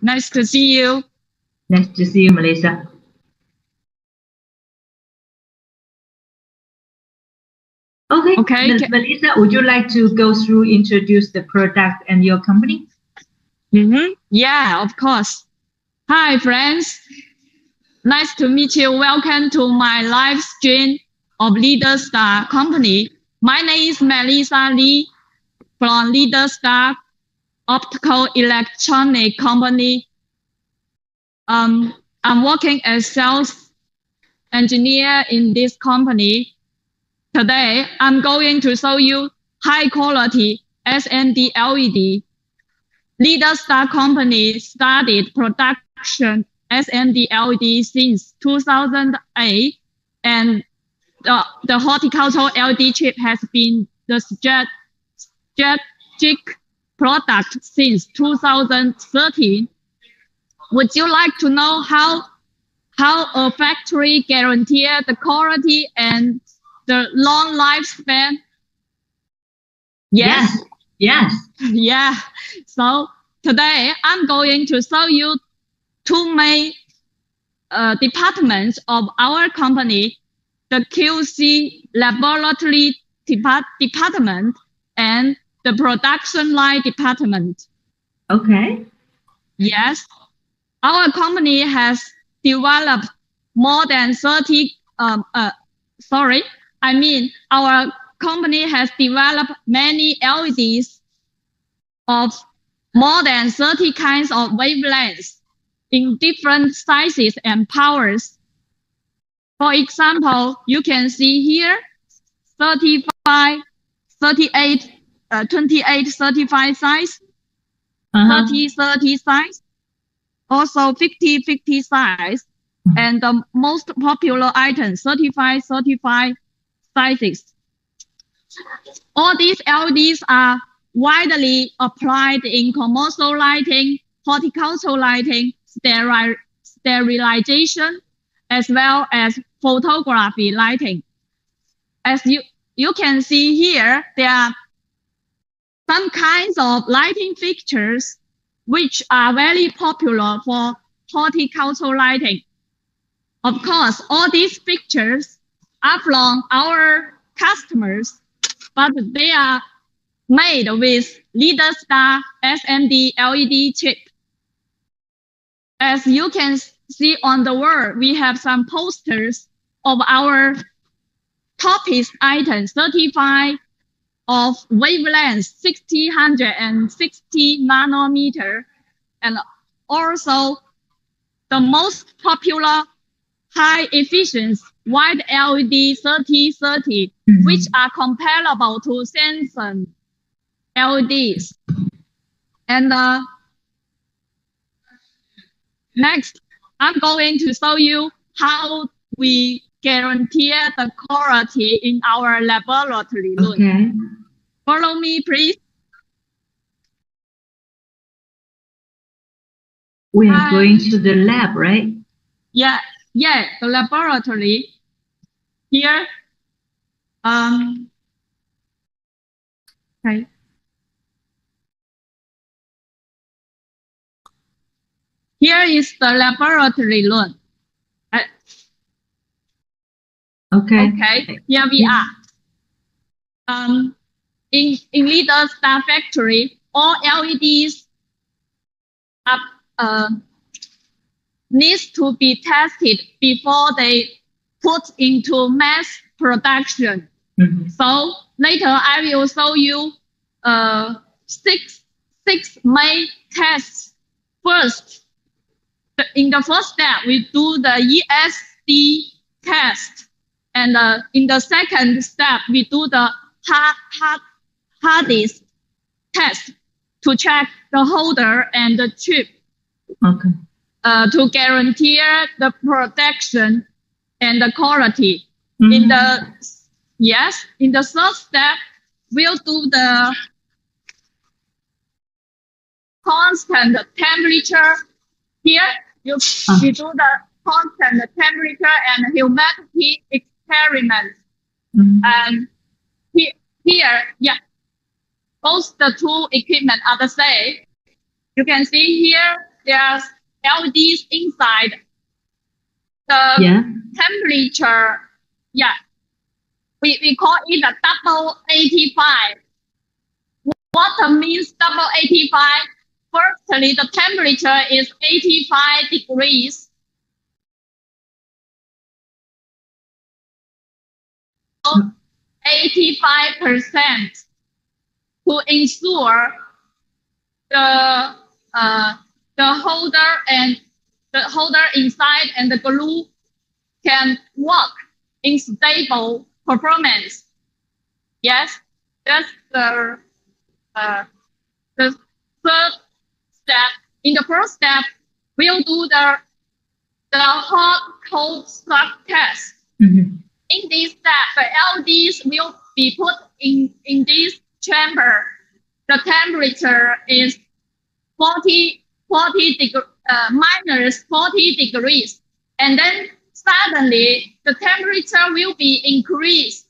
Nice to see you. Nice to see you, Melissa. Okay. Melissa, would you like to go through, introduce the product and your company? Yeah, of course. Hi, friends. Nice to meet you. Welcome to my live stream of Ledestar company. My name is Melissa Lee from Ledestar Optoelectronic company. I'm working as sales engineer in this company. Today, I'm going to show you high quality SMD LED. Ledestar company started production SMD LED since 2008, and the horticultural LED chip has been the strategic product since 2013. Would you like to know how a factory guarantees the quality and the long lifespan? Yes. Yeah. So today I'm going to show you two main departments of our company: the QC laboratory department and the production line department. Okay. Yes. Our company has developed more than 30, our company has developed many LEDs of more than 30 kinds of wavelengths in different sizes and powers. For example, you can see here 35, 38, 28, 35 size, 30, 30 size, also 50, 50 size, and the most popular item, 35, 35 sizes. All these LEDs are widely applied in commercial lighting, horticultural lighting, sterilization, as well as photography lighting. As you can see here, there are some kinds of lighting fixtures which are very popular for horticultural lighting. Of course, all these fixtures are from our customers, but they are made with Ledestar SMD LED chip. As you can see on the wall, we have some posters of our toppest items, 35 of wavelength 60, 160 nanometer, and also the most popular high efficiency wide LED 3030, which are comparable to Samsung LEDs. And next, I'm going to show you how we guarantee the quality in our laboratory room. Okay. Follow me, please. We are going to the lab, right? Yeah, the laboratory. Here, okay. Here is the laboratory room. Okay. Here we are. In Ledestar factory, all LEDs needs to be tested before they put into mass production. So later I will show you six main tests. First, in the first step, we do the ESD test. And in the second step, we do the hard disk test to check the holder and the chip. Okay. To guarantee the protection and the quality. In the third step, we'll do the constant temperature. Here, we do the constant temperature and humidity experiment. And here, both the two equipment are the same. You can see here, there's LEDs inside. The temperature, we call it a double 85. What means double 85? Firstly, the temperature is 85 degrees. 85% to ensure the holder inside and the glue can work in stable performance. Yes, that's the third step. In the first step, we'll do the hot cold shock test. In this step, the LEDs will be put in this chamber. The temperature is minus 40 degrees. And then suddenly the temperature will be increased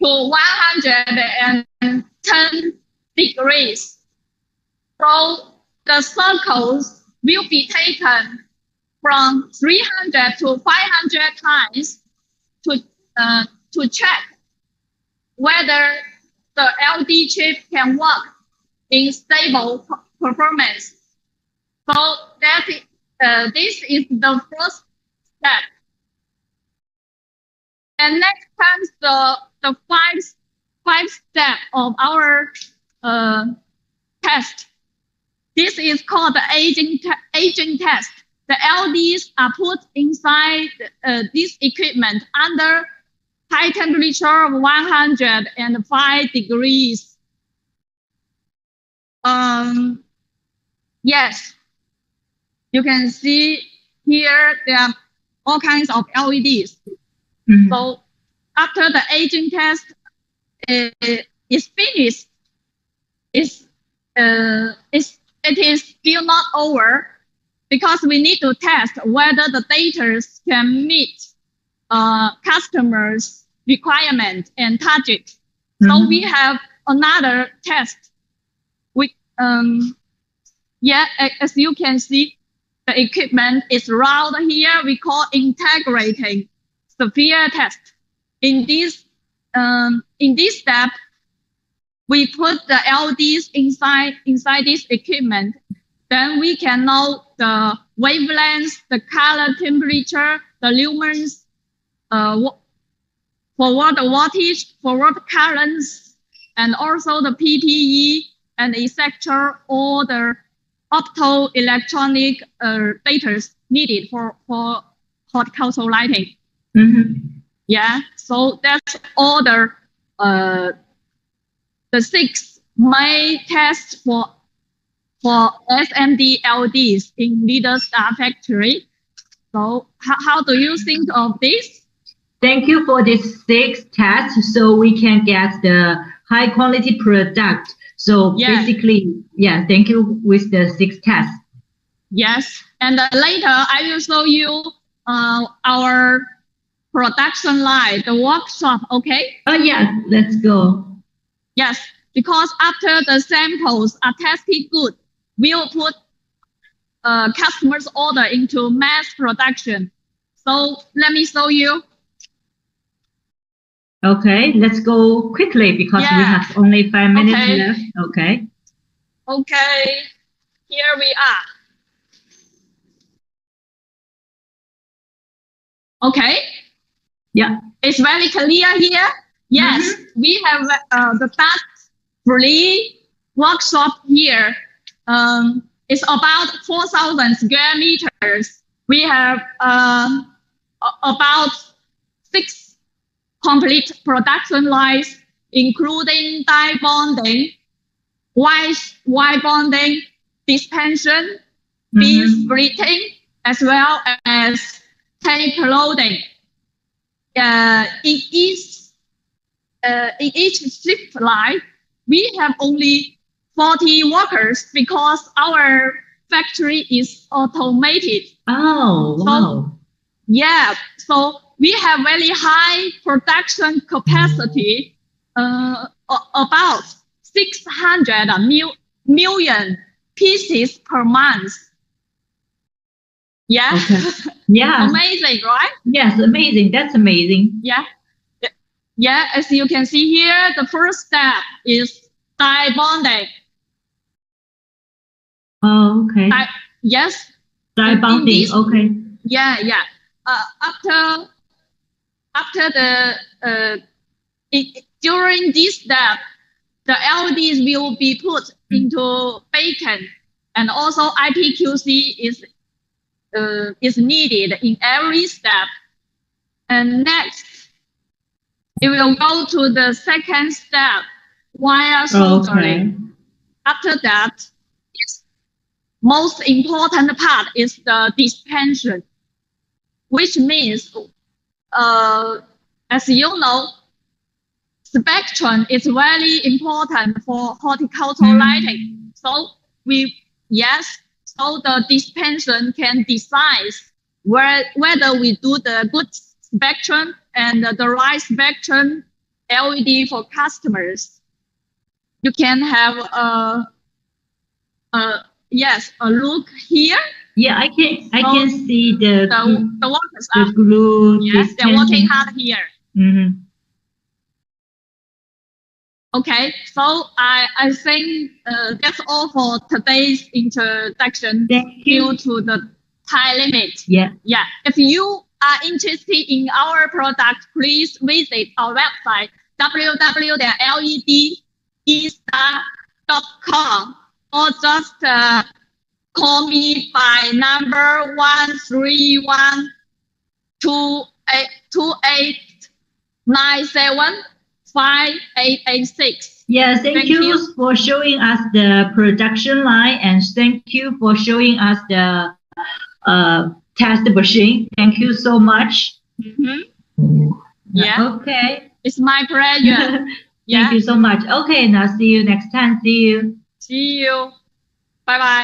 to 110 degrees. So the circles will be taken from 300 to 500 times to check whether the LED chip can work in stable performance. So this is the first step. And next comes the five step of our test. This is called the aging test. The LEDs are put inside this equipment under high temperature of 105 degrees. Yes, you can see here there are all kinds of LEDs. So after the aging test is finished, it is still not over, because we need to test whether the data can meet customers' requirement and target. So we have another test. As you can see, the equipment is round here. We call integrating sphere test. In this step, we put the LEDs inside this equipment. Then we can know the wavelengths, the color, temperature, the lumens, forward voltage, forward currents, and also the PPE and etc. all the optoelectronic data needed for horticultural lighting. Yeah, so that's all the 6 main tests for SMD LEDs in Ledestar factory. So how do you think of this? Thank you for this 6 tests, so we can get the high quality product. So basically, thank you with the 6 tests. Yes, and later I will show you our production line, the workshop, okay? Oh yeah, let's go. Yes, because after the samples are tested good, we'll put customers' order into mass production. So let me show you. Okay, let's go quickly because we have only 5 minutes left. Okay. Okay, here we are. Okay. Yeah. It's very clear here. Yes, we have the dust-free workshop here. It's about 4,000 square meters. We have about 6 complete production lines, including die bonding, wire bonding, dispension, beam splitting, as well as tape loading. In each shift line, we have only 40 workers because our factory is automated. Oh, wow. Yeah, so we have very high production capacity, about 600 million pieces per month. Yeah. Okay. Yeah. Amazing, right? Yes, amazing. That's amazing. Yeah. Yeah, as you can see here, the first step is die bonding. Oh, okay. Yes. Die bonding. Okay. Yeah. After the during this step, the LEDs will be put into baking, and also IPQC is needed in every step. And next, it will go to the second step, wire soldering. Okay. After that, most important part is the dispension, which means, as you know, spectrum is very important for horticultural lighting. So so the dispension can decide whether we do the good spectrum and the right spectrum LED for customers. You can have a look here. Yeah, I can see the workers the glue. Yes, they're working hard here. Mm-hmm. Okay, so I think that's all for today's introduction. Thank you. Due to the time limit. Yeah. Yeah. If you are interested in our product, please visit our website www.ledestar.com or just call me by number 13128975886. Yes, thank you for showing us the production line, and thank you for showing us the test machine. Thank you so much. Yeah. Okay. It's my pleasure. Thank you so much. Okay, now see you next time. See you. See you. Bye bye.